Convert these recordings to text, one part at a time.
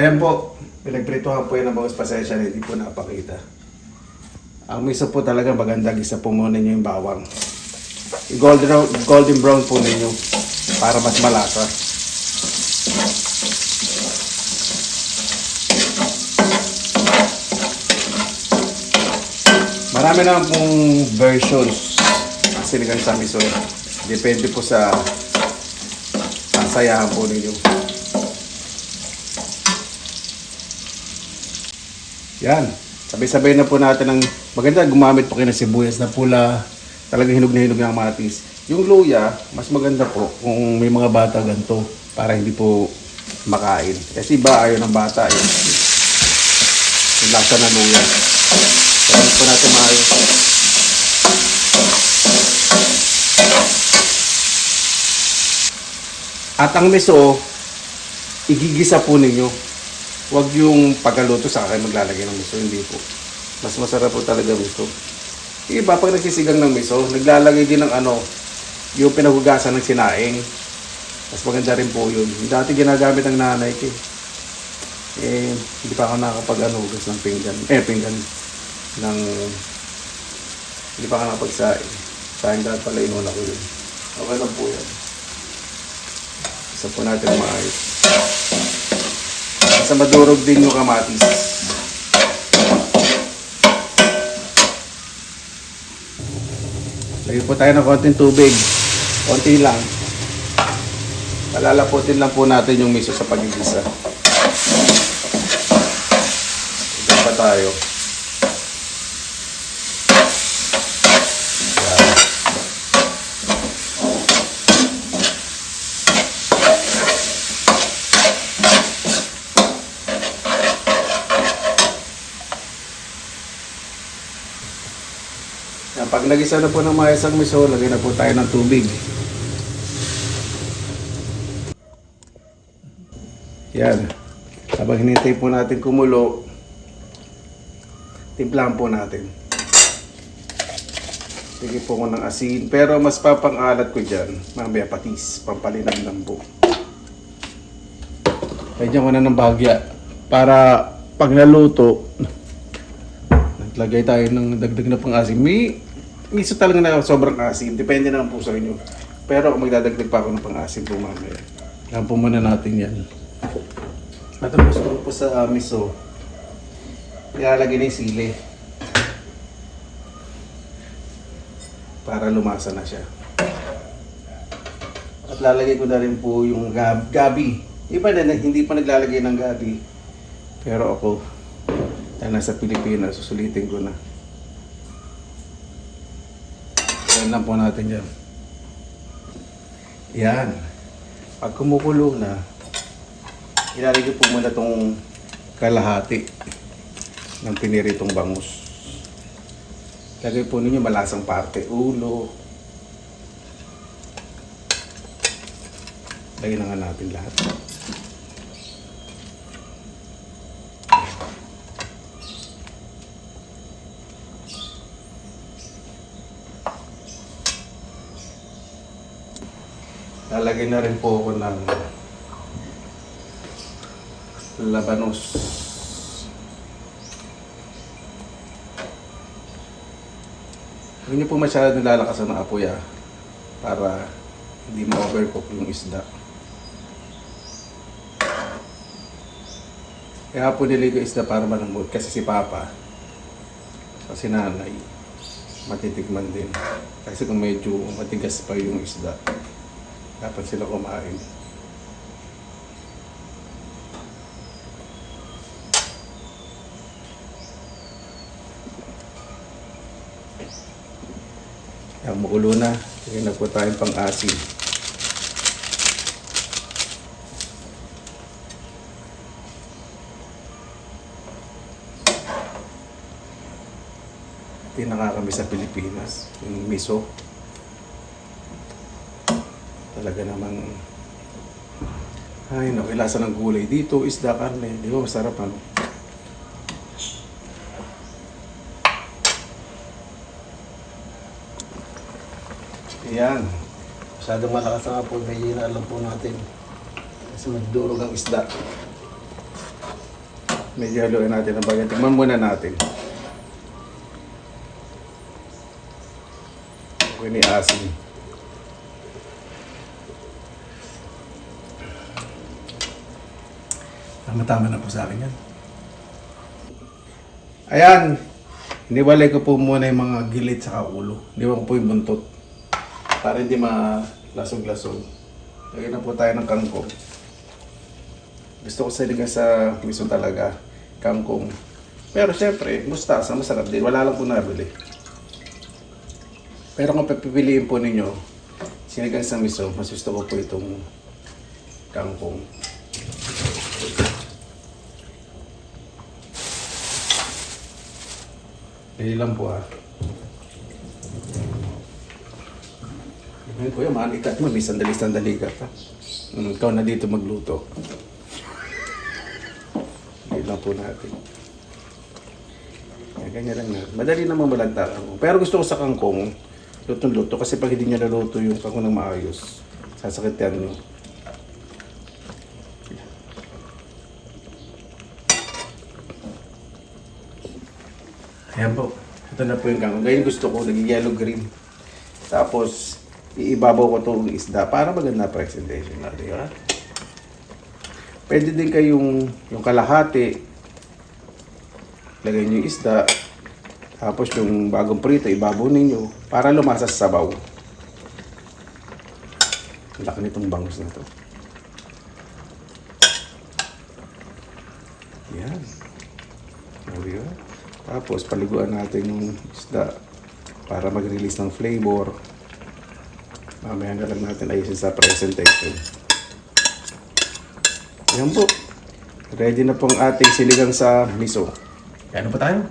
Ayan po, pinagprituhan po yan ng bangus, pasensya na hindi po napakita. Ang miso po talaga maganda, gisa po muna nyo yung bawang. Golden brown po ninyo para mas malasa. Marami naman pong versions ng sinigang sa miso. Depende po sa kasayahan po ninyo. Yan. Sabay-sabay na po natin ng maganda. Gumamit po kayo ng sibuyas na pula. Talagang hinog na hinog ng kamatis. Yung luya, mas maganda po kung may mga bata ganito para hindi po makain. Kasi iba ayaw ng bata yung lasa ng luya. Kaya po natin maayos. At ang miso, igigisa po ninyo. Huwag yung pagkaluto sa akin maglalagay ng miso, hindi po. Mas masarap po talaga miso. Iba pag nagsisigang ng miso, naglalagay din ng yung pinahugasan ng sinaing. Mas maganda rin po yun. Dati ginagamit ng nanay ko. Hindi pa ako nakakapag-hugas ng pinggan. Pinggan ng... Hindi pa ako nakapagsaing. Saing dahil pala inuna ko yun. Okay lang po yan. Isa po natin maayos. Basta madurog din yung kamatis. Lagyan po tayo ng konting tubig. Konti lang. Palalaputin lang po natin yung miso sa pagigisa. Igan pa tayo. Pag nagisa na po ng maayos ang miso, lagyan na po tayo ng tubig. Yan. Habang hinintay po natin kumulo, timplahan po natin. Sige po ko ng asin. Pero mas papang-alat ko dyan, mamaya patis, pampalinamnam po. Lagyan ko na ng bahagya. Para pag naluto, naglagay tayo ng dagdag na pang-asin. Miso talaga na sobrang asin. Depende naman po sa inyo. Pero kung magdadagdag pa ako ng pang-asin po mamaya. Yan po muna natin yan. At ang gusto ko po sa miso, ilalagay na yung sili. Para lumasa na siya. At lalagay ko na rin po yung gabi. Iba na hindi pa naglalagay ng gabi. Pero ako, dahil nasa Pilipinas, susulitin ko na. Yan lang po natin yan. Yan. Pag kumukulo na, ilalagay po muna itong kalahati ng piniritong bangus. Lagay po ninyo malasang parte. Ulo. Lagay na nga natin lahat. Lalagay na rin po ako ng labanos. Huwag niyo po masyadong lalakasan ng apoy para hindi ma-overcook yung isda. Kaya po niligo isda para malambot kasi si Papa o si Nanay matitikman din. Kasi kung medyo matigas pa yung isda, dapat sila kumain. Yan, makulo na. Sige na po tayong pang-asin. Ito yung nakakami sa Pilipinas. Yung miso. Talaga namang ay no, ilasa ng gulay dito, isda, karne, di ba masarap ano? Ayan, masyadong malakas ang apoy, kaya alam po natin kasi magdurog ang isda. Medyo haluin natin ang bagay. Tingnan muna natin. Okay ni asin. Tama-tama na po sa akin yan. Ayan. Iniwalay ko po muna yung mga gilid sa ulo. Iniwan ko po yung buntot. Para hindi malasog-lasog. Lagyan na po tayo ng kangkong. Gusto ko saligan sa miso talaga. Kangkong. Pero syempre, mustasa, masarap din. Wala lang po nabili. Pero kung pipiliin po ninyo, sinigang sa miso, mas gusto ko po itong kangkong. Dali lang po ha. Ngayon kuya, manikat mo. May sandali-sandali ka pa. Ikaw na dito magluto. Dali lang po natin. Ganyan lang na. Madali naman malagta ako. Pero gusto ko sa kangkong, lutong-luto. Kasi pag hindi niya naluto yung kangkong ng maayos, sasakit yan nyo. Ayan po. Ito na po yung kangkong. Ngayon gusto ko, naging yellow green. Tapos, iibabaw ko itong isda para maganda presentation na, di ba? Pwede din kayong yung kalahati, lagay nyo yung isda. Tapos yung bagong prito, ibabaw ninyo para lumasa sa sabaw. Ang laki nitong bangus na to. Yan. There we go. Tapos, paliguan natin yung isda para mag-release ng flavor. Mamaya na lang natin ayusin sa presentation. Yan po. Ready na pong ating sinigang sa miso. Ano pa tayo?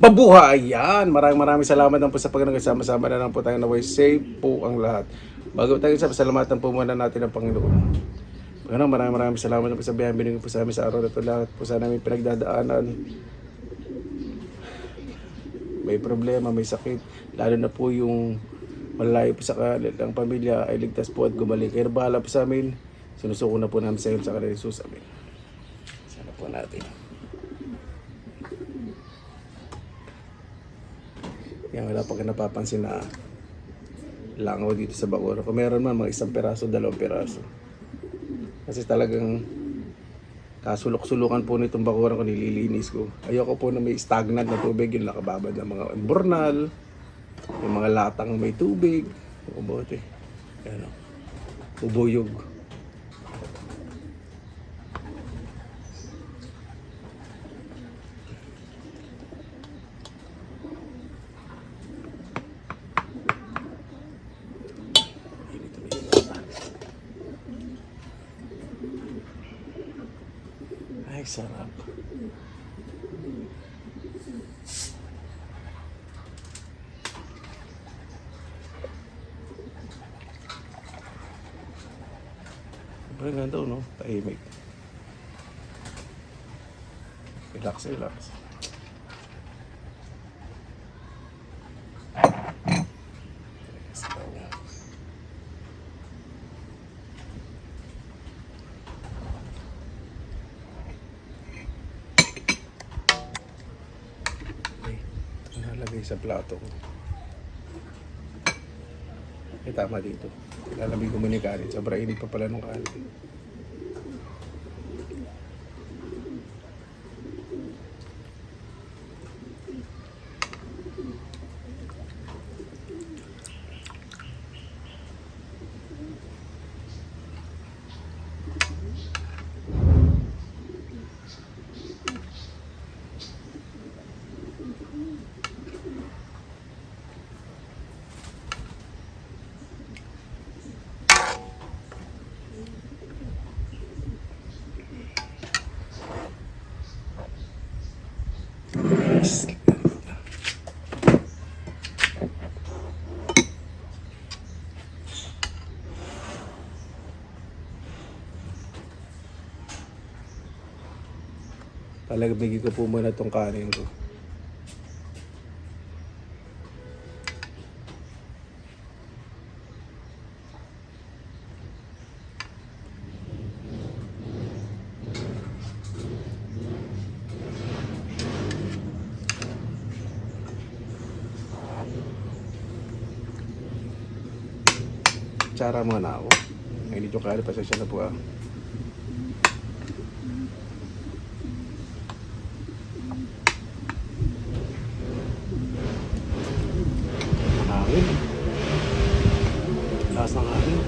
Mabuhay! Yan! Maraming salamat na po sa pagkakasama-sama na lang po tayo na way safe po ang lahat. Bago tayo sa pasalamatan po muna natin ang Panginoon. Maraming salamat na po sa biyayang binigay po sa amin sa araw na ito. Lahat po sa namin pinagdadaanan. May problema, may sakit. Lalo na po yung malayo po sa kanilang pamilya ay ligtas po at gumalik. Kaya bahala po sa amin. Sinusuko na po namin sa iyo sa kanilang Jesus. Amen. Sana po natin. Yan, wala pa ka napapansin na langaw dito sa bakura. Kung meron man, mga 1 peraso, 2 peraso. Kasi talagang kasulok-sulukan po nitong bakuran ko, nililinis ko. Ayoko po na may stagnant na tubig, yung nakababad ng mga bornal, yung mga latang may tubig, yung bote. Ano, bubuyog. Ay, sarap. Sobrang ganda, no? Tahimik. Relax, relax. Let's go. Nalagay sa plato ko. Eh, tama dito. Lalamig ko muna yung kanin. Sobrang init pa pala ng kanin. Palagbigin ko po muna itong kanin ko. kutsara muna ako. Mainit yung kanin, pasensya na po ah. Hangin. Lakas ng hangin.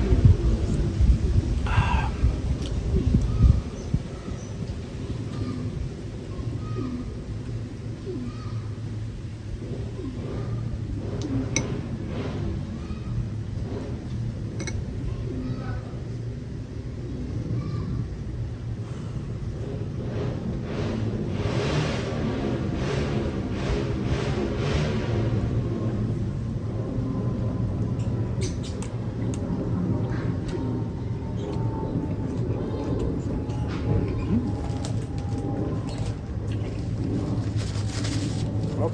Hop.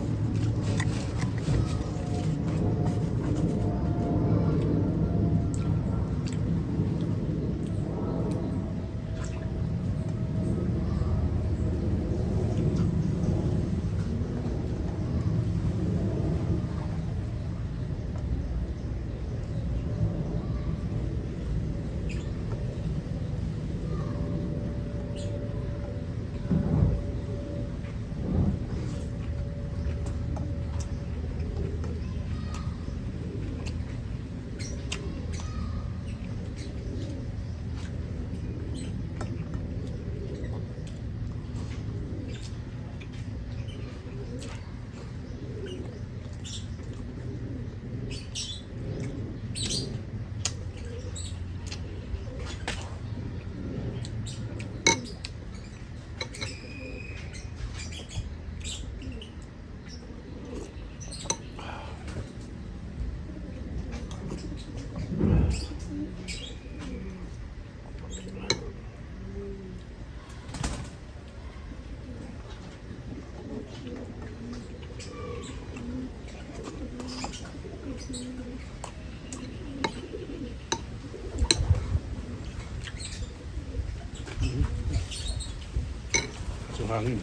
So hangin.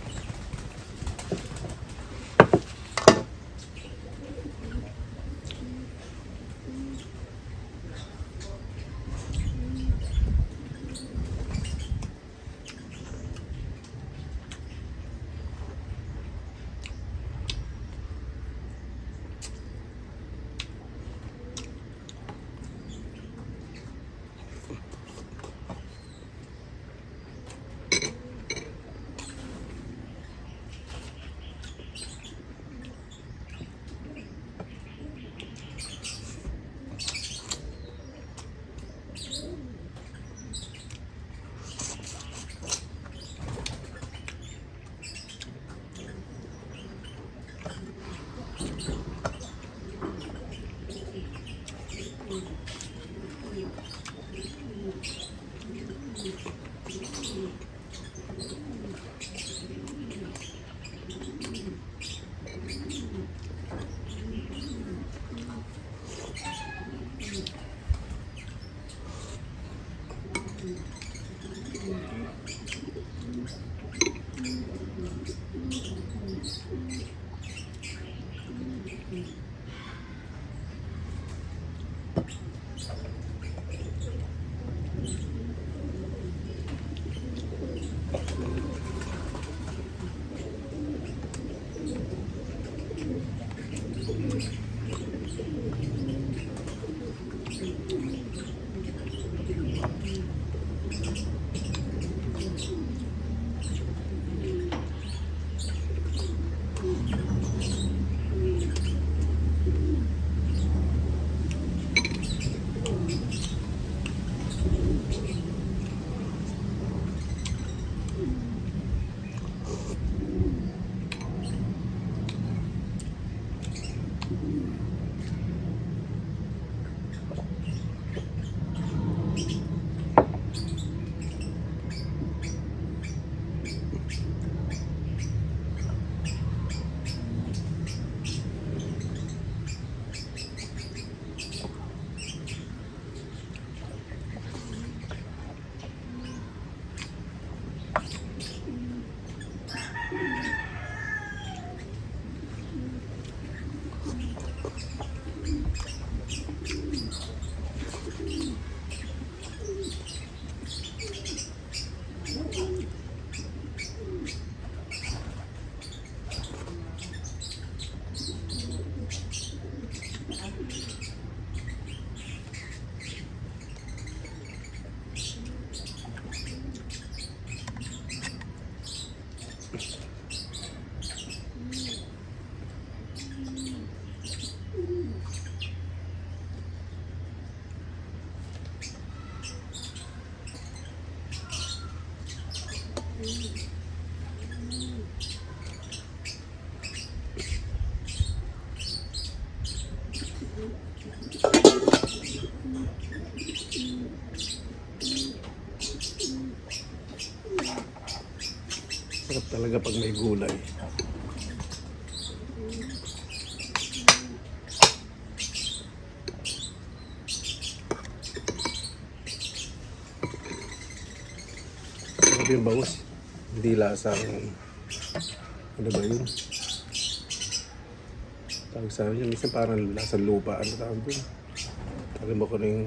Sarap talaga pag may gulay. Sarap yung bangus. Hindi lasang, ano ba yun? Tawag sa amin yun, minsan parang lasang lupa. Ano tawag yun? Alam mo ko na yung...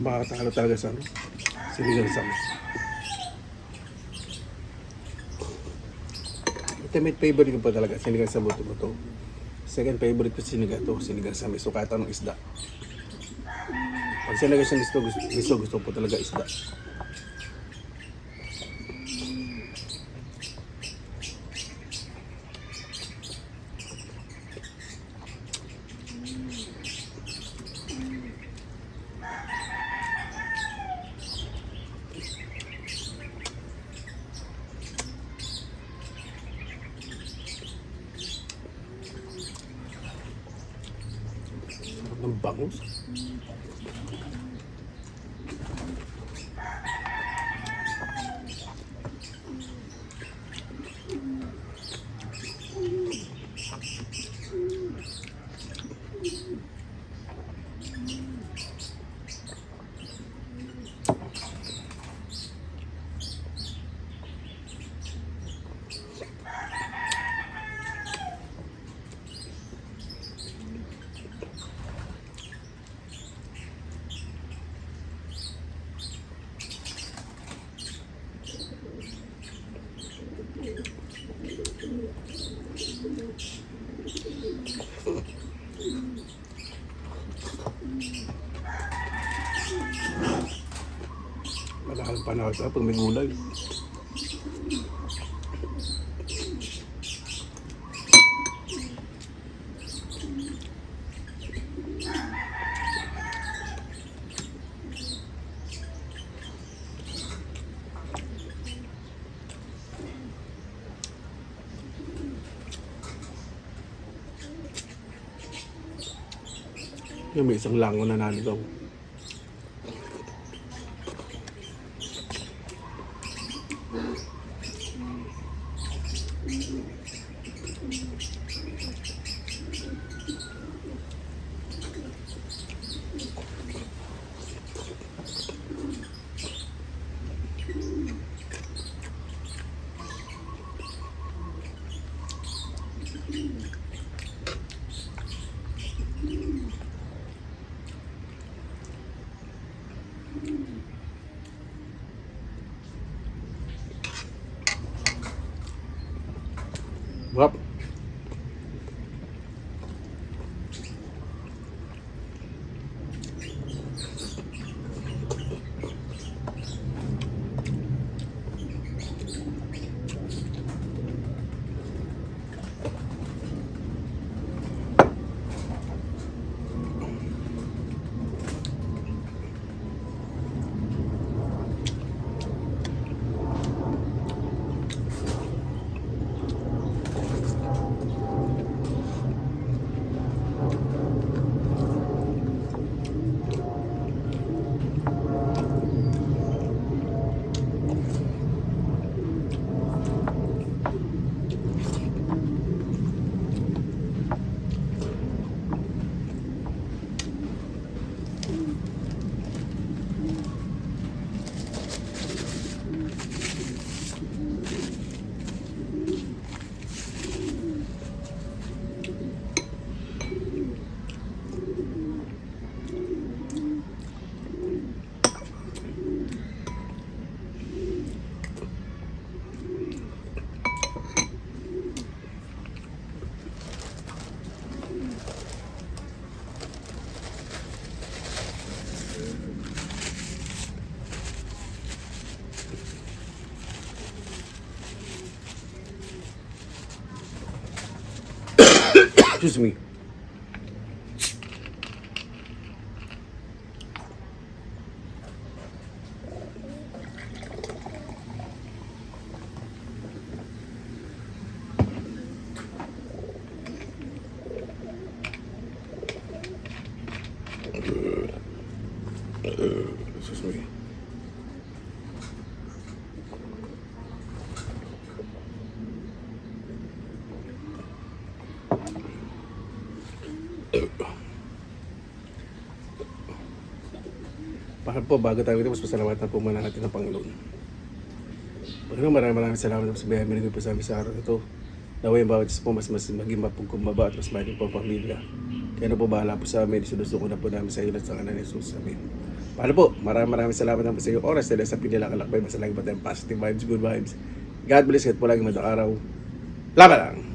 Makakatalo talaga sa sinigang samis. Ultimate favorite ko pa talaga sinigang sa buto-buto. Second favorite ko sinigang samis. So kahit anong isda. Pag sinigang sa gusto po talaga isda. Ng bangus. Malahal pa na ito pag may gulay. Yung may isang lango na naligaw. Wap. Excuse me. Excuse me. Bakit po, bago tayo ito, mas pasalamatan po muna natin ng Panginoon. Panginoon, maraming salamat po sa biyaya minigay po sa amin sa araw ito. Naway ang bawat isa po mas maging mapagkumbaba at mas maging po ang pamilya. Kaya na po bahala po sa amin, sinusuko na po namin sa iyo at sa kanan ni Jesus. Amen. Paano po, maraming salamat naman sa iyo oras dahil sa pinilakalakbay, masalagi pa tayong positive vibes, good vibes. God bless, at po lagi madang araw. Laban lang!